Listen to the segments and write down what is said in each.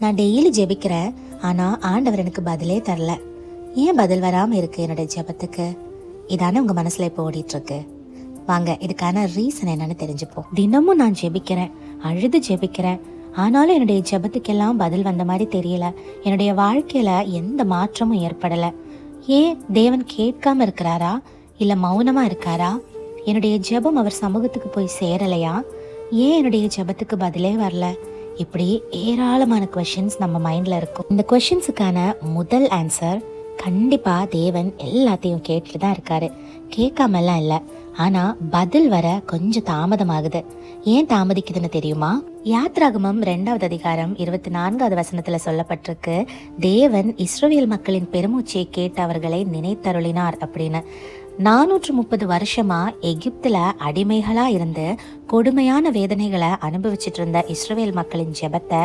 நான் டெய்லி ஜெபிக்கிறேன், ஆனா ஆண்டவர் எனக்கு பதிலே தரல. ஏன் பதில் வராம இருக்கு என்னுடைய ஜெபத்துக்கு? இதானே உங்க மனசுல இப்போ ஓடிட்டு இருக்கு. வாங்க, இதுக்கான ரீசன் என்னன்னு தெரிஞ்சுப்போம். தினமும் நான் ஜெபிக்கிறேன், அழுது ஜெபிக்கிறேன், ஆனாலும் என்னுடைய ஜெபத்துக்கெல்லாம் பதில் வந்த மாதிரி தெரியல. என்னுடைய வாழ்க்கையில எந்த மாற்றமும் ஏற்படல. ஏன் தேவன் கேட்காம இருக்கிறாரா, இல்ல மௌனமா இருக்காரா? என்னுடைய ஜெபம் அவர் சமூகத்துக்கு போய் சேரலையா? ஏன் என்னுடைய ஜெபத்துக்கு பதிலே வரல? இப்படி ஏராளமான கொஷின்ஸ் நம்ம மைண்ட்ல இருக்கும். இந்த கொஷின்ஸுக்கான முதல் ஆன்சர், கண்டிப்பா தேவன் எல்லாத்தையும் கேட்டுட்டு தான் இருக்காரு, கேட்காமலாம் இல்லை. ஆனா பதில் வர கொஞ்சம் தாமதமாகுது. ஏன் தாமதிக்குதுன்னு தெரியுமா? யாத்ராகமம் 2வது அதிகாரம் 24வது வசனத்துல சொல்லப்பட்டிருக்கு, தேவன் இஸ்ரவேல் மக்களின் பெருமூச்சை கேட்டு அவர்களை நினைத்தருளினார் அப்படின்னு. 430 வருஷமா எகிப்துல அடிமைகளா இருந்து கொடுமையான வேதனைகளை அனுபவிச்சுட்டு இருந்த இஸ்ரவேல் மக்களின் ஜெபத்தை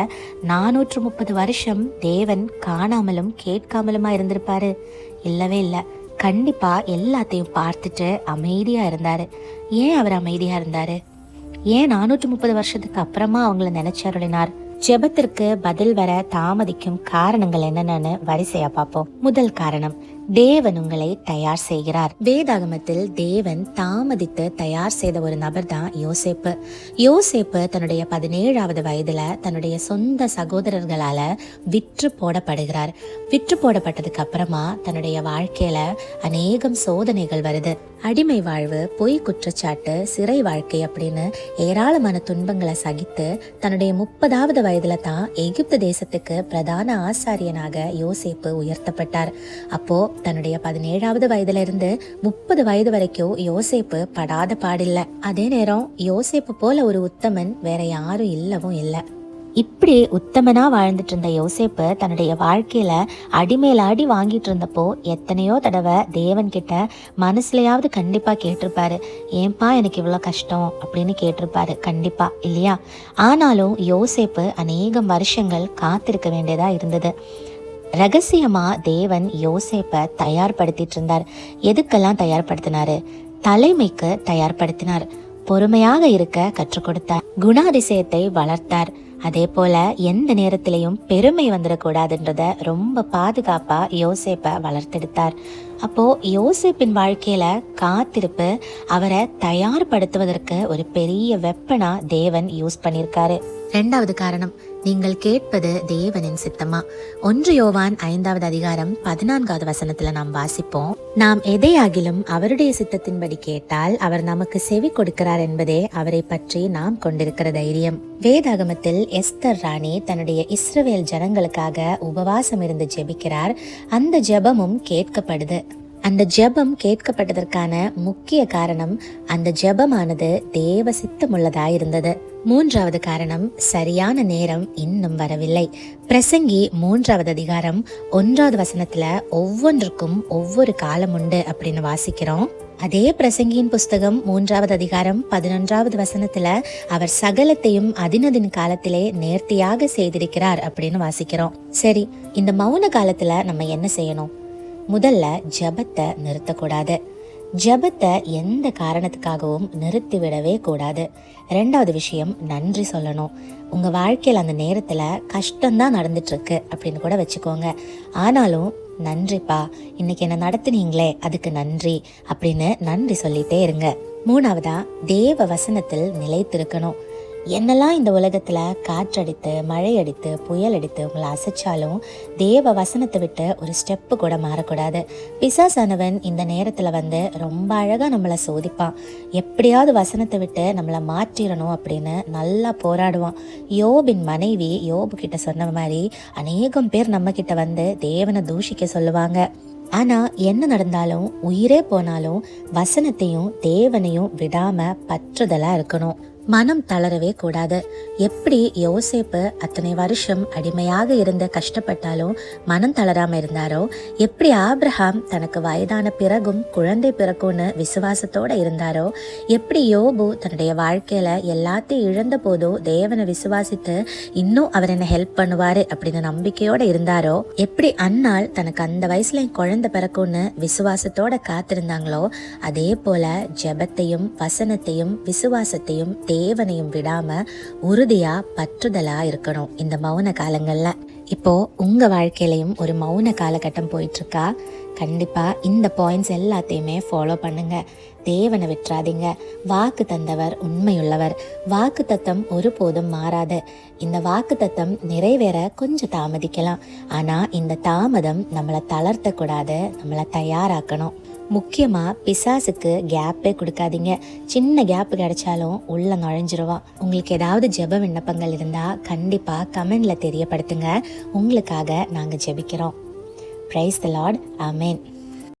430 வருஷம் தேவன் காணாமலும் கேட்காமலுமா இருந்திருப்பாரு? இல்லவே இல்லை. கண்டிப்பா எல்லாத்தையும் பார்த்துட்டு அமைதியா இருந்தாரு. ஏன் அவர் அமைதியா இருந்தாரு? ஏன் 430 வருஷத்துக்கு அப்புறமா அவங்கள நினைச்சருளினார்? ஜெபத்திற்கு பதில் வர தாமதிக்கும் காரணங்கள் என்னென்னு வரிசையா பார்ப்போம். முதல் காரணம், தேவன் உங்களை தயார் செய்கிறார். வேதாகமத்தில் தேவன் தாமதித்து தயார் செய்த ஒரு நபர் தான் யோசேப்பு. யோசேப்பு தன்னுடைய 17வது வயதுல தன்னுடைய சொந்த சகோதரர்களால விற்று போடப்படுகிறார். விற்று போடப்பட்டதுக்கு அப்புறமா தன்னுடைய வாழ்க்கையில அநேகம் சோதனைகள் வருது. அடிமை வாழ்வு, பொய் குற்றச்சாட்டு, சிறை வாழ்க்கை அப்படின்னு ஏராளமான துன்பங்களை சகித்து தன்னுடைய 30வது வயதுல தான் எகிப்து தேசத்துக்கு பிரதான ஆசாரியனாக யோசேப்பு உயர்த்தப்பட்டார். அப்போ தன்னுடைய 17வது வயதுல இருந்து 30 வயது வரைக்கும் யோசேப்பு படாத பாடில்லை. அதே நேரம் யோசேப்பு போல ஒரு உத்தமன் வேற யாரும் இல்லவும் இல்லை. இப்படி உத்தமனா வாழ்ந்துட்டு இருந்த யோசேப்பு தன்னுடைய வாழ்க்கையில அடிமேல அடி வாங்கிட்டு இருந்தப்போ எத்தனையோ தடவை தேவன் கிட்ட மனசுலயாவது கண்டிப்பா கேட்டிருப்பாரு, ஏன்பா எனக்கு இவ்வளவு கஷ்டம் அப்படின்னு கேட்டிருப்பாரு, கண்டிப்பா இல்லையா? ஆனாலும் யோசேப்பு அநேகம் வருஷங்கள் காத்திருக்க வேண்டியதா இருந்தது. ரகசியமா தேவன் யோசேப்பை தயார்படுத்திட்டு இருந்தார். எதுக்கெல்லாம் தயார்படுத்தினாரு? தலைமைக்கு தயார்படுத்தினார். பொறுமையாக இருக்க கற்றுக் கொடுத்தார். குணாதிசயத்தை வளர்த்தார். அதே போல எந்த நேரத்திலையும் பெருமை வந்துடக்கூடாதுன்றத ரொம்ப பாதுகாப்பா யோசேப்பை வளர்த்தெடுத்தார். அப்போ யோசேப்பின் வாழ்க்கையில காத்திருப்பு அவரை தயார்படுத்துவதற்கு ஒரு பெரிய வெப்பனா தேவன் யூஸ் பண்ணியிருக்காரு. 2வது காரணம், நீங்கள் கேட்பது தேவனின் சித்தமா? 1 யோவான் 5வது அதிகாரம் 14வது வசனத்துல நாம் வாசிப்போம், நாம் எதையாகிலும் அவருடைய சித்தத்தின்படி கேட்டால் அவர் நமக்கு செவி கொடுக்கிறார் என்பதே அவரை பற்றி நாம் கொண்டிருக்கிற தைரியம். வேதாகமத்தில் எஸ்தர் ராணி தன்னுடைய இஸ்ரவேல் ஜனங்களுக்காக உபவாசம் இருந்து ஜெபிக்கிறார். அந்த ஜெபமும் கேட்கப்படுது. அந்த ஜெபம் கேட்கப்பட்டதற்கான முக்கிய காரணம், அந்த ஜெபமானது தேவ சித்தமுள்ளதாய் இருந்தது. 3வது காரணம், சரியான நேரம் இன்னும் வரவில்லை. பிரசங்கி 3வது அதிகாரம் 1வது வசனத்துல ஒவ்வொன்றுக்கும் ஒவ்வொரு காலம் உண்டு அப்படின்னு வாசிக்கிறோம். அதே பிரசங்கியின் புஸ்தகம் 3வது அதிகாரம் 11வது வசனத்துல அவர் சகலத்தையும் அதினதின் காலத்திலே நேர்த்தியாக செய்திருக்கிறார் அப்படின்னு வாசிக்கிறோம். சரி, இந்த மௌன காலத்துல நம்ம என்ன செய்யணும்? முதல்ல ஜெபத்தை நிறுத்தக்கூடாது. ஜெபத்தை எந்த காரணத்துக்காகவும் நிறுத்திவிடவே கூடாது. 2வது விஷயம், நன்றி சொல்லணும். உங்க வாழ்க்கையில் அந்த நேரத்துல கஷ்டம்தான் நடந்துட்டு இருக்கு அப்படின்னு கூட வச்சுக்கோங்க. ஆனாலும் நன்றிப்பா, இன்னைக்கு என்ன நடத்துனீங்களே அதுக்கு நன்றி அப்படின்னு நன்றி சொல்லிட்டே இருங்க. 3வதா, தேவ வசனத்தில் நிலைத்திருக்கணும். என்னெல்லாம் இந்த உலகத்துல காற்றடித்து, மழை அடித்து, புயல் அடித்து உங்களை அசைச்சாலும் தேவ வசனத்தை விட்டு ஒரு ஸ்டெப்பு கூட மாறக்கூடாது. பிசாசானவன் இந்த நேரத்துல வந்து ரொம்ப அழகா நம்மளை சோதிப்பான். எப்படியாவது வசனத்தை விட்டு நம்மளை மாற்றிடணும் அப்படின்னு நல்லா போராடுவான். யோபின் மனைவி யோபு கிட்ட சொன்ன மாதிரி அநேகம் பேர் நம்ம கிட்ட வந்து தேவனை தூஷிக்க சொல்லுவாங்க. ஆனா என்ன நடந்தாலும், உயிரே போனாலும் வசனத்தையும் தேவனையும் விடாம பற்றுதலா இருக்கணும். மனம் தளரவே கூடாது. எப்படி யோசேப்பு அத்தனை வருஷம் அடிமையாக இருந்து கஷ்டப்பட்டாலும் மனம் தளராம இருந்தாரோ, எப்படி ஆபிரகாம் தனக்கு வயதான பிறகும் குழந்தை பிறக்கும்னு விசுவாசத்தோட இருந்தாரோ, எப்படி யோபு தன்னுடைய வாழ்க்கையில எல்லாத்தையும் இழந்த போதோ தேவனை விசுவாசித்து இன்னும் அவர் என்ன ஹெல்ப் பண்ணுவாரு அப்படின்னு நம்பிக்கையோட இருந்தாரோ, எப்படி அன்னாள் தனக்கு அந்த வயசுல குழந்தை பிறக்கும்னு விசுவாசத்தோட காத்திருந்தாங்களோ, அதே போல ஜெபத்தையும் வசனத்தையும் விசுவாசத்தையும் தேவனையும் விடாம உறுதியா பற்றுதலா இருக்கணும் இந்த மௌன காலங்கள்ல. இப்போ உங்க வாழ்க்கையிலையும் ஒரு மௌன காலகட்டம் போயிட்டு இருக்கா? கண்டிப்பா இந்த பாயிண்ட்ஸ் எல்லாத்தையுமே ஃபாலோ பண்ணுங்க. தேவனை விட்டுறாதீங்க. வாக்கு தந்தவர் உண்மையுள்ளவர். வாக்கு தத்தம் ஒருபோதும் மாறாது. இந்த வாக்கு தத்தம் நிறைவேற கொஞ்சம் தாமதிக்கலாம். ஆனா இந்த தாமதம் நம்மளை தளர்த்தக்கூடாது, நம்மளை தயாராக்கணும். முக்கியமா பிசாசுக்கு கேப்பே கொடுக்காதீங்க. சின்ன கேப் கிடைச்சாலும் உள்ள நுழைஞ்சிருவான். உங்களுக்கு ஏதாவது ஜெப விண்ணப்பங்கள் இருந்தா கண்டிப்பா கமெண்ட்ல தெரியப்படுத்துங்க. உங்களுக்காக நாங்க ஜெபிக்கிறோம். Praise the Lord. ஆமென்.